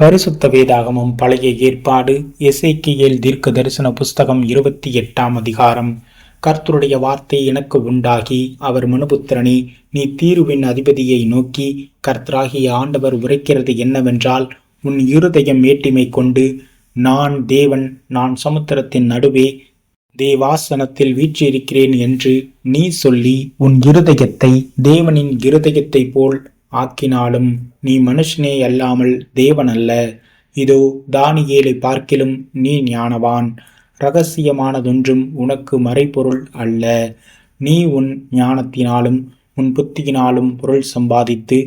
பரிசுத்த வேதாகமம் பழைய ஏற்பாடு எசேக்கியேல் தீர்க்க தரிசன புஸ்தகம் 28ஆம் அதிகாரம். கர்த்தருடைய வார்த்தை எனக்கு உண்டாகி, அவர் மனுபுத்திரனே, நீ தீருவின் அதிபதியை நோக்கி, கர்த்தராகிய ஆண்டவர் உரைக்கிறது என்னவென்றால், உன் இருதயம் மேட்டிமை கொண்டு, நான் தேவன், நான் சமுத்திரத்தின் நடுவே தேவாசனத்தில் வீற்றிருக்கிறேன் என்று நீ சொல்லி உன் இருதயத்தை தேவனின் இருதயத்தை போல் ஆக்கினாலும் நீ மனுஷனே அல்லாமல் தேவன் அல்ல. இதோ, தானியேலை பார்க்கிலும் நீ ஞானவான். இரகசியமானதொன்றும் உனக்கு மறைபொருள் அல்ல. நீ உன் ஞானத்தினாலும் உன் புத்தியினாலும் பொருள் சம்பாதித்து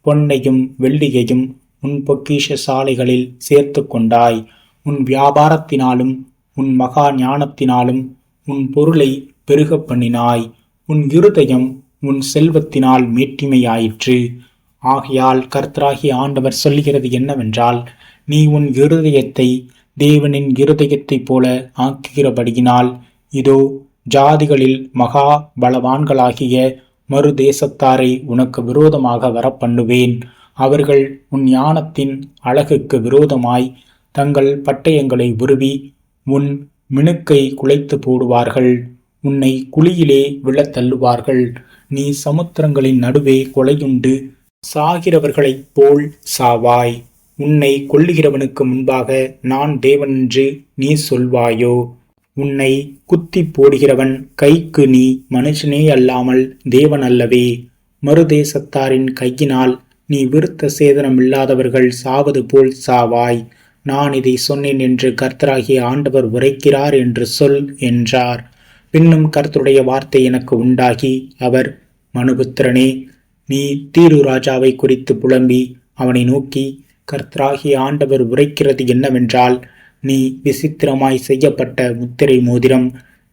பொன்னையும் வெள்ளியையும் உன் பொக்கிஷ சாலைகளில் சேர்த்து கொண்டாய். உன் வியாபாரத்தினாலும் உன் மகா ஞானத்தினாலும் உன் பொருளை பெருக பண்ணினாய். உன் இருதயம் உன் செல்வத்தினால் மேட்டிமையாயிற்று. ஆகையால் கர்த்தராகிய ஆண்டவர் சொல்லுகிறது என்னவென்றால், நீ உன் இருதயத்தை தேவனின் இருதயத்தைப் போல ஆக்குகிறபடியினால், இதோ, ஜாதிகளில் மகா பலவான்களாகிய மறு தேசத்தாரை உனக்கு விரோதமாக வரப்பண்ணுவேன். அவர்கள் உன் ஞானத்தின் அழகுக்கு விரோதமாய் தங்கள் பட்டயங்களை உருவி உன் மினுக்கை குலைத்து போடுவார்கள். உன்னை குழியிலே விழத் தள்ளுவார்கள். நீ சமுத்திரங்களின் நடுவே கொலையுண்டு சாகிறவர்களைப் போல் சாவாய். உன்னை கொல்லுகிறவனுக்கு முன்பாக நான் தேவனென்று நீ சொல்வாயோ? உன்னை குத்தி போடுகிறவன் கைக்கு நீ மனுஷனே அல்லாமல் தேவன் அல்லவே. மறுதேசத்தாரின் கையினால் நீ விருத்த சேதனமில்லாதவர்கள் சாவது போல் சாவாய். நான் இதை சொன்னேன் என்று கர்த்தராகிய ஆண்டவர் உரைக்கிறார் என்று சொல் என்றார். பின்னும் கர்த்தருடைய வார்த்தை எனக்கு உண்டாகி, அவர் மனுபுத்திரனே, நீ தீரு ராஜாவை குறித்து புலம்பி அவனை நோக்கி, கர்த்தராகிய ஆண்டவர் உரைக்கிறது என்னவென்றால், நீ விசித்திரமாய் செய்யப்பட்ட முத்திரை மோதிரம்,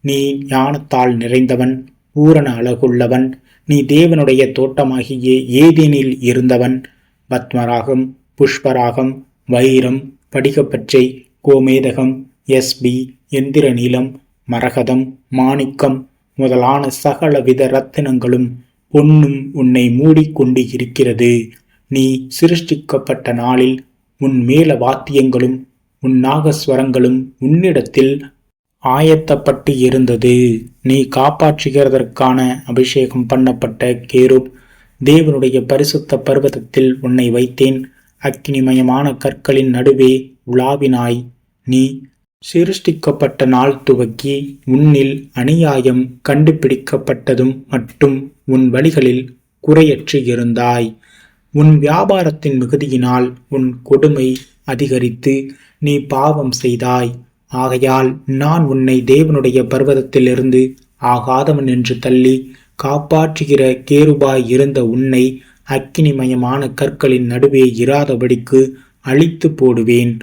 நீ ஞானத்தால் நிறைந்தவன், பூரண அழகுள்ளவன், நீ தேவனுடைய தோட்டமாகிய ஏதேனில் இருந்தவன். பத்மராகம், புஷ்பராகம், வைரம், படிகப்பச்சை, கோமேதகம், எஸ்பி, எந்திர நீலம், மரகதம், மாணிக்கம் முதலான சகலவித ரத்தினங்களும் பொன்னும் உன்னை மூடிக்கொண்டு இருக்கிறது. நீ சிருஷ்டிக்கப்பட்ட நாளில் உன் மேல வாத்தியங்களும் உன் நாகஸ்வரங்களும் உன்னிடத்தில் ஆயத்தப்பட்டு இருந்தது. நீ காப்பாற்றுகிறதற்கான அபிஷேகம் பண்ணப்பட்ட கேருப். தேவனுடைய பரிசுத்த பர்வதத்தில் உன்னை வைத்தேன். அக்கினிமயமான கற்களின் நடுவே உலாவினாய். நீ சிருஷ்டிக்கப்பட்ட நாள் துவக்கி உன்னில் அநியாயம் கண்டுபிடிக்கப்பட்டதும் மட்டும் உன் வழிகளில் குறையற்று இருந்தாய். உன் வியாபாரத்தின் மிகுதியினால் உன் கொடுமை அதிகரித்து நீ பாவம் செய்தாய். ஆகையால் நான் உன்னை தேவனுடைய பர்வதத்திலிருந்து ஆகாதவன் என்று தள்ளி காப்பாற்றுகிற கேருபாய் இருந்த உன்னை அக்கினிமயமான கற்களின் நடுவே இராதபடிக்கு அழித்து போடுவேன்.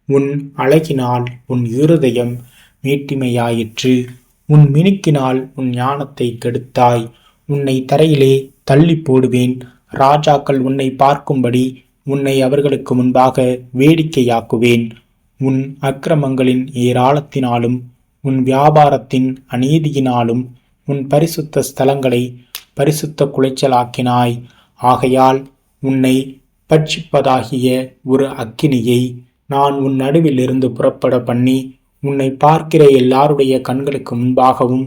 உன் அழகினால் உன் இருதயம் மேட்டிமையாயிற்று. உன் மினுக்கினால் உன் ஞானத்தை கெடுத்தாய். உன்னை தரையிலே தள்ளி போடுவேன். ராஜாக்கள் உன்னை பார்க்கும்படி உன்னை அவர்களுக்கு முன்பாக வேடிக்கையாக்குவேன். உன் அக்கிரமங்களின் ஏராளத்தினாலும் உன் வியாபாரத்தின் அநீதியினாலும் உன் பரிசுத்த ஸ்தலங்களை பரிசுத்த குலைச்சலாக்கினாய். ஆகையால் உன்னை பட்சிப்பதாகிய ஒரு அக்கினியை நான் உன் நடுவில் இருந்து புறப்பட பண்ணி உன்னை பார்க்கிற எல்லாருடைய கண்களுக்கு முன்பாகவும்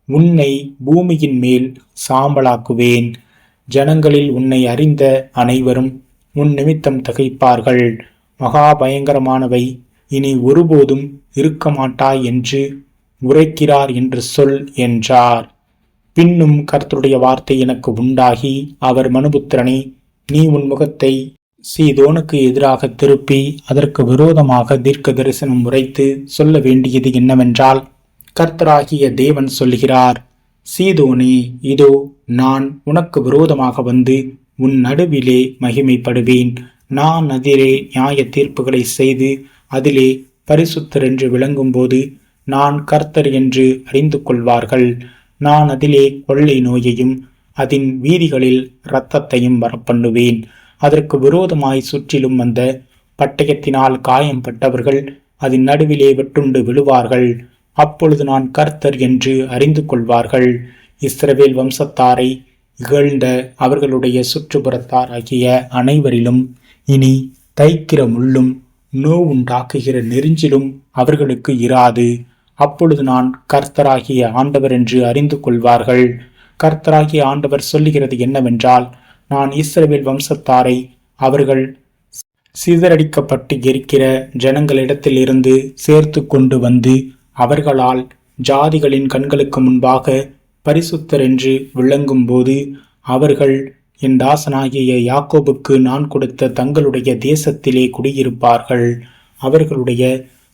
உன்னை பூமியின் மேல் சாம்பலாக்குவேன். ஜனங்களில் உன்னை அறிந்த அனைவரும் உன் நிமித்தம் திகைப்பார்கள். மகா பயங்கரமானவை இனி ஒருபோதும் இருக்க மாட்டாய் என்று உரைக்கிறார் என்று சொல் என்றார். பின்னும் கர்த்தருடைய வார்த்தை எனக்கு உண்டாகி, அவர் மனுபுத்திரனே, நீ உன் முகத்தை சீதோனுக்கு எதிராக திருப்பி அதற்கு விரோதமாக தீர்க்க தரிசனம் உரைத்து சொல்ல வேண்டியது என்னவென்றால், கர்த்தராகிய தேவன் சொல்லுகிறார், சீதோனே, இதோ, நான் உனக்கு விரோதமாக வந்து உன் நடுவிலே மகிமைப்படுவேன். நான் அதிலே நியாய தீர்ப்புகளை செய்து அதிலே பரிசுத்தர் என்று விளங்கும்போது நான் கர்த்தர் என்று அறிந்து கொள்வார்கள். நான் அதிலே கொள்ளை நோயையும் அதன் வீதிகளில் இரத்தத்தையும் வரப்பண்ணுவேன். அதற்கு விரோதமாய் சுற்றிலும் வந்த பட்டயத்தினால் காயம்பட்டவர்கள் அதன் நடுவிலே வெட்டுண்டு விழுவார்கள். அப்பொழுது நான் கர்த்தர் என்று அறிந்து கொள்வார்கள். இஸ்ரவேல் வம்சத்தாரை இகழ்ந்த அவர்களுடைய சுற்றுப்புறத்தார் ஆகிய அனைவரிலும் இனி தைக்கிற முள்ளும் நோவுண்டாக்குகிற நெரிஞ்சிலும் அவர்களுக்கு இராது. அப்பொழுது நான் கர்த்தராகிய ஆண்டவர் என்று அறிந்து கொள்வார்கள். கர்த்தராகிய ஆண்டவர் சொல்லுகிறது என்னவென்றால், நான் இஸ்ரவேல் வம்சத்தாரை அவர்கள் சிதறடிக்கப்பட்டு இருக்கிற ஜனங்களிடத்திலிருந்து சேர்த்து கொண்டு வந்து அவர்களால் ஜாதிகளின் கண்களுக்கு முன்பாக பரிசுத்தர் என்று விளங்கும் போது அவர்கள் என் தாசனாகிய யாக்கோபுக்கு நான் கொடுத்த தங்களுடைய தேசத்திலே குடியிருப்பார்கள். அவர்களுடைய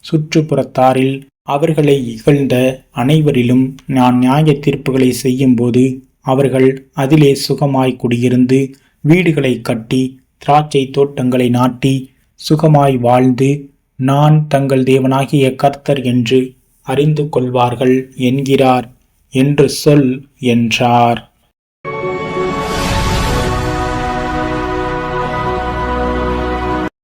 சுற்றுப்புறத்தாரில் அவர்களை இகழ்ந்த அனைவரிலும் நான் நியாய தீர்ப்புகளை செய்யும்போது அவர்கள் அதிலே சுகமாய் குடியிருந்து வீடுகளை கட்டி திராட்சை தோட்டங்களை நாட்டி சுகமாய் வாழ்ந்து நான் தங்கள் தேவனாகிய கர்த்தர் என்று அறிந்து கொள்வார்கள் என்கிறார் என்று சொல் என்றார்.